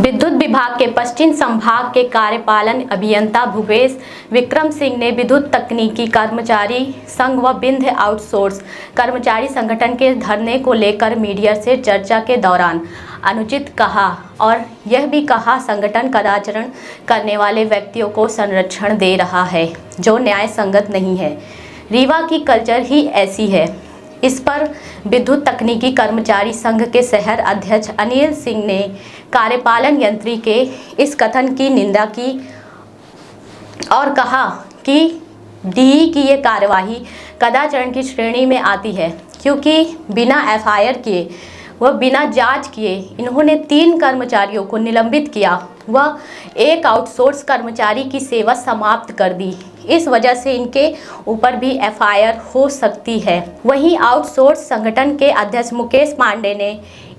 विद्युत विभाग के पश्चिम संभाग के कार्यपालन अभियंता भूपेश विक्रम सिंह ने विद्युत तकनीकी कर्मचारी संघ व विंध्य आउटसोर्स कर्मचारी संगठन के धरने को लेकर मीडिया से चर्चा के दौरान अनुचित कहा और यह भी कहा संगठन कदाचरण करने वाले व्यक्तियों को संरक्षण दे रहा है जो न्याय संगत नहीं है। रीवा की कल्चर ही ऐसी है। इस पर विद्युत तकनीकी कर्मचारी संघ के शहर अध्यक्ष अनिल सिंह ने कार्यपालन यंत्री के इस कथन की निंदा की और कहा कि डीई की ये कार्यवाही कदाचरण की श्रेणी में आती है क्योंकि बिना एफआईआर किए व बिना जांच किए इन्होंने 3 कर्मचारियों को निलंबित किया व एक आउटसोर्स कर्मचारी की सेवा समाप्त कर दी। इस वजह से इनके ऊपर भी एफआईआर हो सकती है। वहीं आउटसोर्स संगठन के अध्यक्ष मुकेश पांडे ने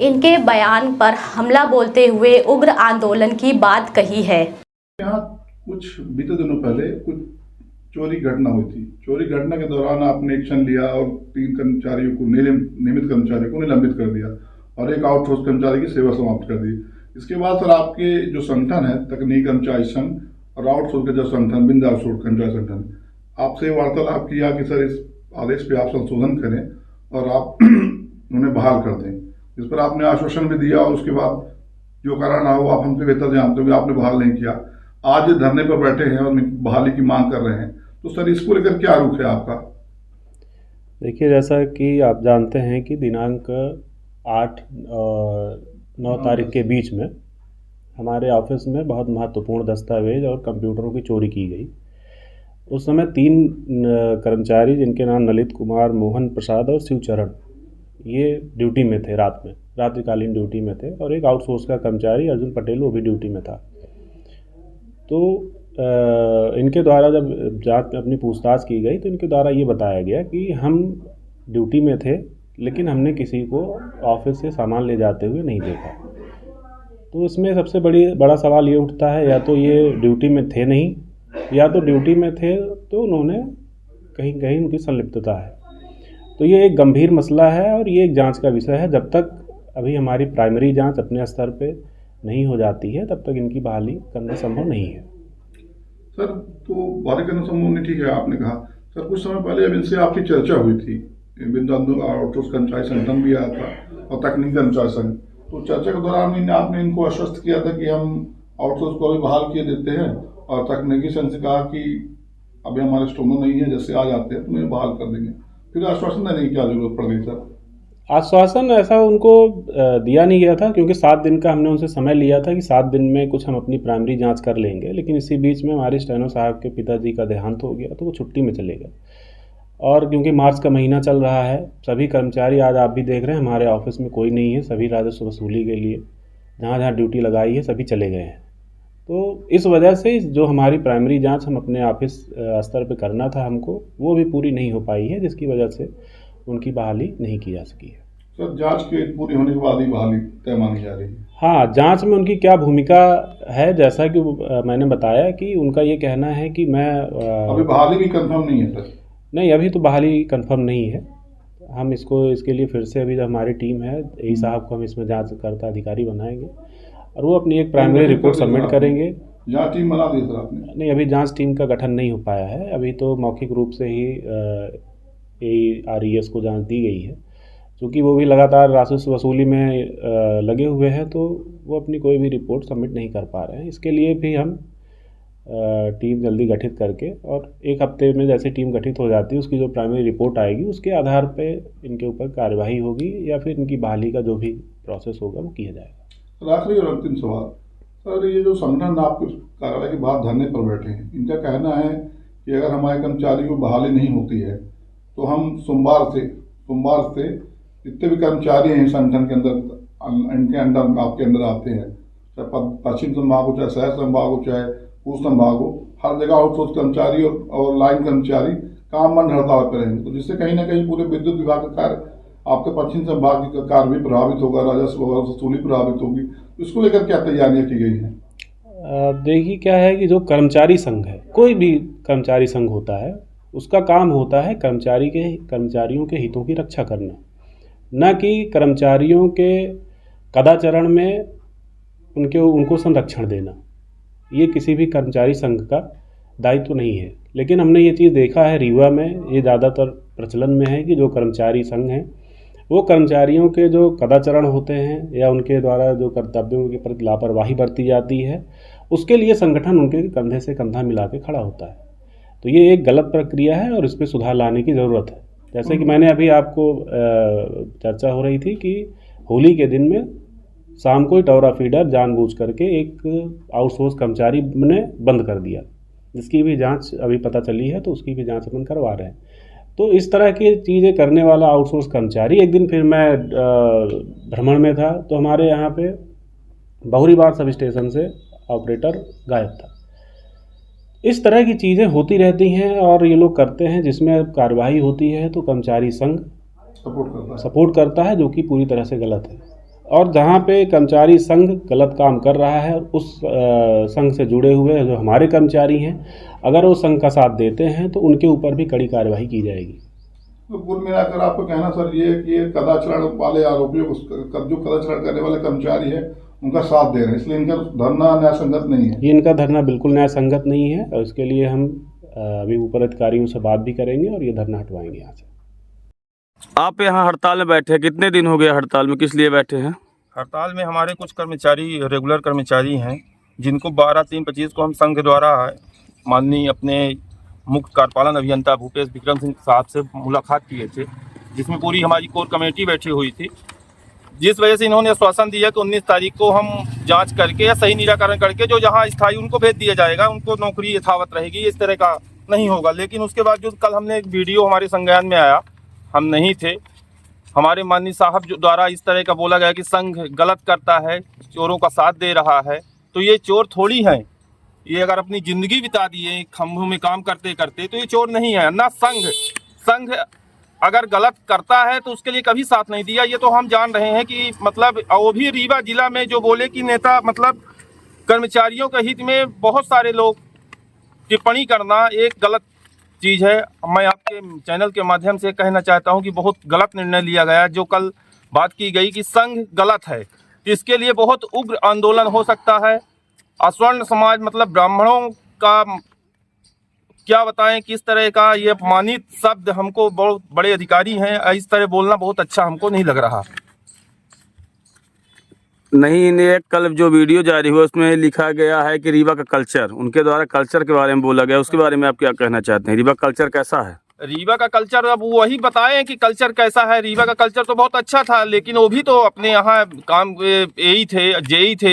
इनके बयान पर हमला बोलते हुए उग्र आंदोलन की बात कही है। यहाँ कुछ बीते दिनों पहले कुछ चोरी घटना हुई थी। चोरी घटना के दौरान आपने एक्शन लिया और 3 कर्मचारियों को नियमित कर्मचारियों को निलंबित कर दिया और एक आउटसोर्स कर्मचारी की सेवा समाप्त कर दी। इसके बाद सर आपके जो संगठन है तकनीकी कर्मचारी संघ और आउटसोर्स का जो संगठन विंध्य आउटसोर्स कर्मचारी संगठन आपसे वार्तालाप किया कि सर इस आदेश पे आप संशोधन करें और आप उन्हें बहाल कर दें। इस पर आपने आश्वासन भी दिया और उसके बाद जो कारण रहा वो आप हमसे बेहतर जानते हो कि आपने बहाल नहीं किया। आज धरने पर बैठे हैं और बहाली की मांग कर रहे हैं, तो सर इसको लेकर क्या रुख है आपका? देखिए, जैसा कि आप जानते हैं कि दिनांक 8 और 9 तारीख के बीच में हमारे ऑफिस में बहुत महत्वपूर्ण दस्तावेज और कंप्यूटरों की चोरी की गई। उस समय 3 कर्मचारी जिनके नाम ललित कुमार, मोहन प्रसाद और शिवचरण ये ड्यूटी में थे, रात्रिकालीन ड्यूटी में थे और एक आउटसोर्स का कर्मचारी अर्जुन पटेल वो भी ड्यूटी में था। तो इनके द्वारा जब जांच में अपनी पूछताछ की गई तो इनके द्वारा ये बताया गया कि हम ड्यूटी में थे लेकिन हमने किसी को ऑफिस से सामान ले जाते हुए नहीं देखा। तो इसमें सबसे बड़ा सवाल ये उठता है, या तो ये ड्यूटी में थे नहीं, या तो ड्यूटी में थे तो उन्होंने कहीं कहीं उनकी संलिप्तता है। तो ये एक गंभीर मसला है और ये एक जांच का विषय है। जब तक अभी हमारी प्राइमरी जांच अपने स्तर पे नहीं हो जाती है तब तक इनकी बहाली करना संभव नहीं है। सर तो बहाली करना संभव नहीं, ठीक है आपने कहा। सर कुछ समय पहले अब इनसे आपकी चर्चा हुई थी, आउटसोर्स कर्मचारी संगठन भी आया था और तकनीकी कर्मचारी संघ। तो चर्चा के दौरान आपने इनको आश्वस्त किया था कि हम आउटसोर्स को अभी बहाल किए देते हैं और तकनीकी संघ से कहा कि अभी हमारे स्टोनों नहीं है, जैसे आ जाते हैं तो मैं बहाल कर देंगे। फिर आश्वासन देने की क्या जरूरत पड़ गई सर? आश्वासन ऐसा उनको दिया नहीं गया था क्योंकि 7 दिन का हमने उनसे समय लिया था कि 7 दिन में कुछ हम अपनी प्राइमरी जांच कर लेंगे। लेकिन इसी बीच में हमारे स्टेनो साहब के पिताजी का देहांत हो गया तो वो छुट्टी में चले गए। और क्योंकि मार्च का महीना चल रहा है, सभी कर्मचारी आज आप भी देख रहे हैं हमारे ऑफिस में कोई नहीं है, सभी राजस्व वसूली के लिए जहाँ जहाँ ड्यूटी लगाई है सभी चले गए हैं। तो इस वजह से जो हमारी प्राइमरी जांच हम अपने ऑफिस स्तर पे करना था हमको, वो भी पूरी नहीं हो पाई है, जिसकी वजह से उनकी बहाली नहीं की जा सकी है। सर जांच के पूरी होने के बाद ही बहाली तय मानी जा रही है? हाँ, जांच में उनकी क्या भूमिका है, जैसा कि मैंने बताया कि उनका ये कहना है कि मैं अभी बहाली भी कंफर्म नहीं है सर? नहीं, अभी तो बहाली कंफर्म नहीं है। हम इसके लिए फिर से अभी जो हमारी टीम है एई साहब को हम इसमें जांचकर्ता अधिकारी बनाएंगे और वो अपनी एक प्राइमरी रिपोर्ट सबमिट करेंगे। जांच टीम बना दी सर आपने? नहीं, अभी जांच टीम का गठन नहीं हो पाया है। अभी तो मौखिक रूप से ही ARES को जांच दी गई है। क्योंकि वो भी लगातार राजस्व वसूली में लगे हुए हैं तो वो अपनी कोई भी रिपोर्ट सबमिट नहीं कर पा रहे हैं। इसके लिए भी हम टीम जल्दी गठित करके और 1 हफ्ते में जैसे टीम गठित हो जाती है उसकी जो प्राइमरी रिपोर्ट आएगी उसके आधार पे इनके ऊपर कार्यवाही होगी या फिर इनकी बहाली का जो भी प्रोसेस होगा वो किया जाएगा। आखिरी और अंतिम सवाल सर, ये जो संगठन आपके कार्रवाई के बाद धरने पर बैठे हैं, इनका कहना है कि अगर हमारे कर्मचारियों की बहाली नहीं होती है तो हम सोमवार से जितने भी कर्मचारी हैं संगठन के अंदर इनके अंडर आपके अंदर आते हैं, चाहे पश्चिम संभाग हो, चाहे शहर संभाग हो, चाहे पूर्व संभाग हो, हर जगह आउटसोर्स कर्मचारी और लाइन कर्मचारी काम बंद हड़ताल पर रहेंगे। तो जिससे कहीं ना कहीं पूरे विद्युत विभाग का कार्य, आपके पश्चिम संभाग का कार्य भी प्रभावित होगा, राजस्व वसूली प्रभावित होगी। इसको लेकर क्या तैयारियां की गई हैं? देखिए, क्या है कि जो कर्मचारी संघ है, कोई भी कर्मचारी संघ होता है, उसका काम होता है कर्मचारियों के हितों की रक्षा करना, न कि कर्मचारियों के कदाचरण में उनको संरक्षण देना, ये किसी भी कर्मचारी संघ का दायित्व नहीं है। लेकिन हमने ये चीज़ देखा है रीवा में, ये ज़्यादातर प्रचलन में है कि जो कर्मचारी संघ हैं वो कर्मचारियों के जो कदाचरण होते हैं या उनके द्वारा जो कर्तव्यों के प्रति लापरवाही बरती जाती है, उसके लिए संगठन उनके कंधे से कंधा मिला के खड़ा होता है। तो ये एक गलत प्रक्रिया है और इस पर सुधार लाने की ज़रूरत है। जैसे कि मैंने अभी आपको चर्चा हो रही थी कि होली के दिन में शाम को ही टौरा फीडर जानबूझ करके एक आउटसोर्स कर्मचारी ने बंद कर दिया, जिसकी भी जांच अभी पता चली है, तो उसकी भी जांच अपन करवा रहे हैं। तो इस तरह की चीज़ें करने वाला आउटसोर्स कर्मचारी, एक दिन फिर मैं भ्रमण में था तो हमारे यहाँ पे बहुरीबार सब स्टेशन से ऑपरेटर गायब था। इस तरह की चीज़ें होती रहती हैं और ये लोग करते हैं, जिसमें कार्रवाई होती है तो कर्मचारी संघ सपोर्ट करता है, जो कि पूरी तरह से गलत है। और जहाँ पे कर्मचारी संघ गलत काम कर रहा है, उस संघ से जुड़े हुए जो हमारे कर्मचारी हैं, अगर वो संघ का साथ देते हैं तो उनके ऊपर भी कड़ी कार्रवाई की जाएगी। तो कुल मिलाकर आपका कहना सर ये है कि ये कदाचार वाले आरोपियों को, जो कदाचार करने वाले कर्मचारी है, उनका साथ दे रहे हैं, इसलिए इनका धरना न्याय संगत नहीं है। ये इनका धरना बिल्कुल न्याय संगत नहीं है और इसके लिए हम अभी ऊपर अधिकारियों से बात भी करेंगे और ये धरना हटवाएंगे यहाँ से। आप यहाँ हड़ताल में बैठे, कितने दिन हो गए हड़ताल में, किस लिए बैठे हैं? हड़ताल में हमारे कुछ कर्मचारी, रेगुलर कर्मचारी हैं, जिनको 12/3/25 को हम संघ द्वारा माननीय अपने मुख्य कार्यपालन अभियंता भूपेश विक्रम सिंह साहब से मुलाकात किए थे, जिसमें पूरी हमारी कोर कमेटी बैठी हुई थी, जिस वजह से इन्होंने आश्वासन दिया कि 19 तारीख को हम जांच करके या सही निराकरण करके जो जहां स्थायी उनको भेज दिया जाएगा, उनको नौकरी यथावत रहेगी, इस तरह का नहीं होगा। लेकिन उसके बावजूद कल हमने एक वीडियो हमारे संज्ञान में आया, हम नहीं थे, हमारे माननीय साहब जो द्वारा इस तरह का बोला गया कि संघ गलत करता है, चोरों का साथ दे रहा है। तो ये चोर थोड़ी हैं, ये अगर अपनी ज़िंदगी बिता दिए खंभों में काम करते करते तो ये चोर नहीं है ना। संघ अगर गलत करता है तो उसके लिए कभी साथ नहीं दिया। ये तो हम जान रहे हैं कि मतलब वो भी रीवा जिला में जो बोले कि नेता मतलब कर्मचारियों के हित में बहुत सारे लोग टिप्पणी करना एक गलत चीज़ है। मैं आपके चैनल के माध्यम से कहना चाहता हूं कि बहुत गलत निर्णय लिया गया, जो कल बात की गई कि संघ गलत है, इसके लिए बहुत उग्र आंदोलन हो सकता है। अस्वर्ण समाज मतलब ब्राह्मणों का क्या बताएं किस तरह का ये अपमानित शब्द, हमको बहुत बड़े अधिकारी हैं, इस तरह बोलना बहुत अच्छा हमको नहीं लग रहा। नहीं, ये कल जो वीडियो जारी हुआ उसमें लिखा गया है कि रीवा का कल्चर, उनके द्वारा कल्चर के बारे में बोला गया, उसके बारे में आप क्या कहना चाहते हैं? रीवा कल्चर कैसा है? रीवा का कल्चर अब वही बताएं कि कल्चर कैसा है। रीवा का कल्चर तो बहुत अच्छा था, लेकिन वो भी तो अपने यहाँ काम यही थे, जेई थे,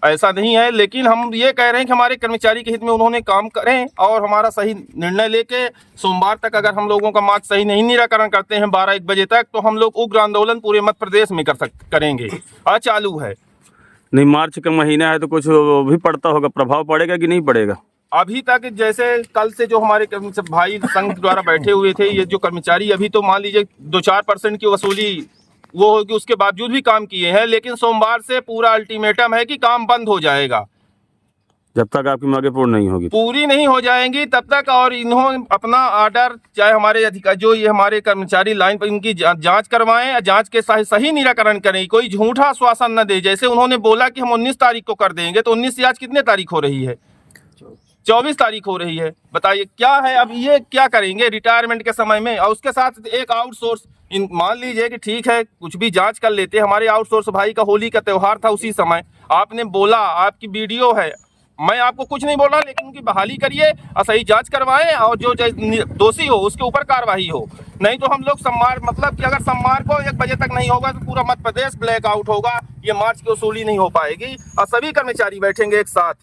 ऐसा नहीं है। लेकिन हम ये कह रहे हैं कि हमारे कर्मचारी के हित में उन्होंने काम करें और हमारा सही निर्णय लेके सोमवार तक अगर हम लोगों का मार्च सही नहीं निराकरण करते हैं 12-1 बजे तक, तो हम लोग उग्र आंदोलन पूरे मध्य प्रदेश में करेंगे। आज चालू है। नहीं, मार्च का महीना है तो कुछ भी पड़ता होगा, प्रभाव पड़ेगा कि नहीं पड़ेगा? अभी तक जैसे कल से जो हमारे भाई संघ द्वारा बैठे हुए थे, ये जो कर्मचारी अभी तो मान लीजिए 2-4% की वसूली वो होगी, उसके बावजूद भी काम किए हैं। लेकिन सोमवार से पूरा अल्टीमेटम है कि काम बंद हो जाएगा जब तक आपकी मांगे पूरी नहीं हो जाएंगी तब तक। और इन्होंने अपना ऑर्डर, चाहे हमारे अधिकारी जो ये हमारे कर्मचारी लाइन पर, इनकी जांच करवाएं, जांच के सही निराकरण करें, कोई झूठा आश्वासन न दे। जैसे उन्होंने बोला कि हम 19 तारीख को कर देंगे, तो 19 से आज कितने तारीख हो रही है? 24 तारीख हो रही है। बताइए क्या है, अब ये क्या करेंगे रिटायरमेंट के समय में? और उसके साथ एक आउटसोर्स, मान लीजिए कि ठीक है कुछ भी जांच कर लेते, हमारे आउटसोर्स भाई का होली का त्यौहार था, उसी समय आपने बोला, आपकी वीडियो है, मैं आपको कुछ नहीं बोल रहा, लेकिन उनकी बहाली करिए और सही जांच करवाएं और जो दोषी हो उसके ऊपर कार्रवाई हो। नहीं तो हम लोग सोमवार, मतलब कि अगर सोमवार को 1 बजे तक नहीं होगा तो पूरा मध्य प्रदेश ब्लैकआउट होगा, ये मार्च की वसूली नहीं हो पाएगी और सभी कर्मचारी बैठेंगे एक साथ।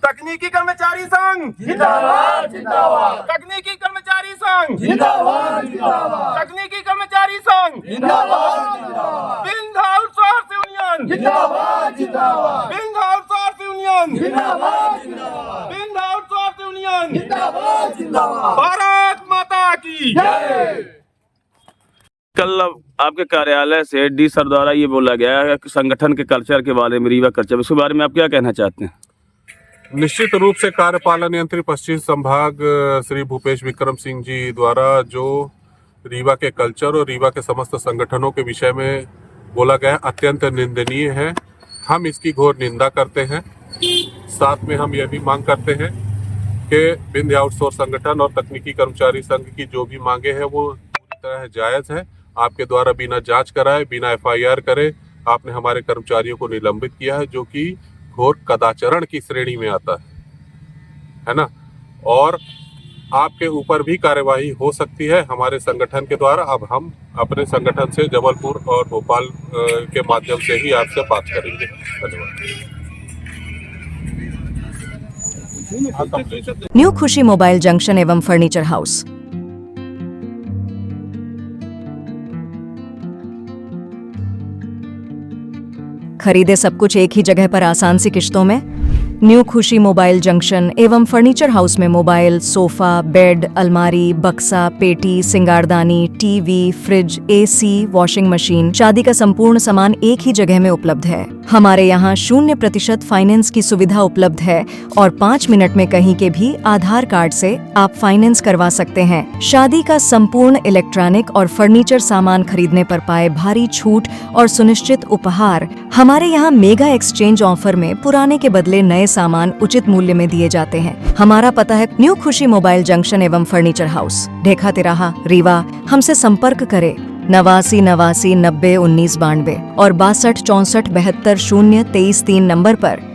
तकनीकी कर्मचारी संघ जिंदाबाद जिंदाबाद, तकनीकी कर्मचारी संघ जिंदाबाद जिंदाबाद, तकनीकी कर्मचारी संघ जिंदाबाद जिंदाबाद, बिंद आउटसोर्स यूनियन जिंदाबाद जिंदाबाद, बिंद आउटसोर्स यूनियन जिंदाबाद जिंदाबाद, बिंद आउटसोर्स यूनियन जिंदाबाद जिंदाबाद, भारत माता की जय। कल आपके कार्यालय से डी सर द्वारा ये बोला गया है कि संगठन के कल्चर के बारे में, रीवा कल्चर, उसके बारे में आप क्या कहना चाहते हैं? निश्चित रूप से कार्यपालन यंत्री पश्चिम संभाग श्री भूपेश विक्रम सिंह जी द्वारा जो रीवा के कल्चर और रीवा के समस्त संगठनों के विषय में बोला गया अत्यंत निंदनीय है। हम इसकी घोर निंदा करते हैं। साथ में हम यह भी मांग करते हैं कि बिंध्य आउटसोर्स संगठन और तकनीकी कर्मचारी संघ की जो भी मांगे हैं वो पूरी तरह जायज़ है। आपके द्वारा बिना जांच कराए, बिना FIR करे आपने हमारे कर्मचारियों को निलंबित किया है, जो कि घोर कदाचरण की श्रेणी में आता है ना। और आपके ऊपर भी कार्यवाही हो सकती है हमारे संगठन के द्वारा। अब हम अपने संगठन से जबलपुर और भोपाल के माध्यम से ही आपसे बात करेंगे। धन्यवाद। न्यू खुशी मोबाइल जंक्शन एवं फर्नीचर हाउस। खरीदे सब कुछ एक ही जगह पर आसान सी किश्तों में। न्यू खुशी मोबाइल जंक्शन एवं फर्नीचर हाउस में मोबाइल, सोफा, बेड, अलमारी, बक्सा, पेटी, सिंगारदानी, TV, fridge, AC, washing machine, शादी का संपूर्ण सामान एक ही जगह में उपलब्ध है। हमारे यहाँ 0% फाइनेंस की सुविधा उपलब्ध है और 5 मिनट में कहीं के भी आधार कार्ड से आप फाइनेंस करवा सकते हैं। शादी का संपूर्ण इलेक्ट्रॉनिक और फर्नीचर सामान खरीदने पर पाए भारी छूट और सुनिश्चित उपहार। हमारे यहाँ मेगा एक्सचेंज ऑफर में पुराने के बदले नए सामान उचित मूल्य में दिए जाते हैं। हमारा पता है न्यू खुशी मोबाइल जंक्शन एवं फर्नीचर हाउस, ढेखा तिराहा, रीवा। हमसे संपर्क करें 89 89 90 19 92 और 62 64 72 0 23 3 नंबर पर।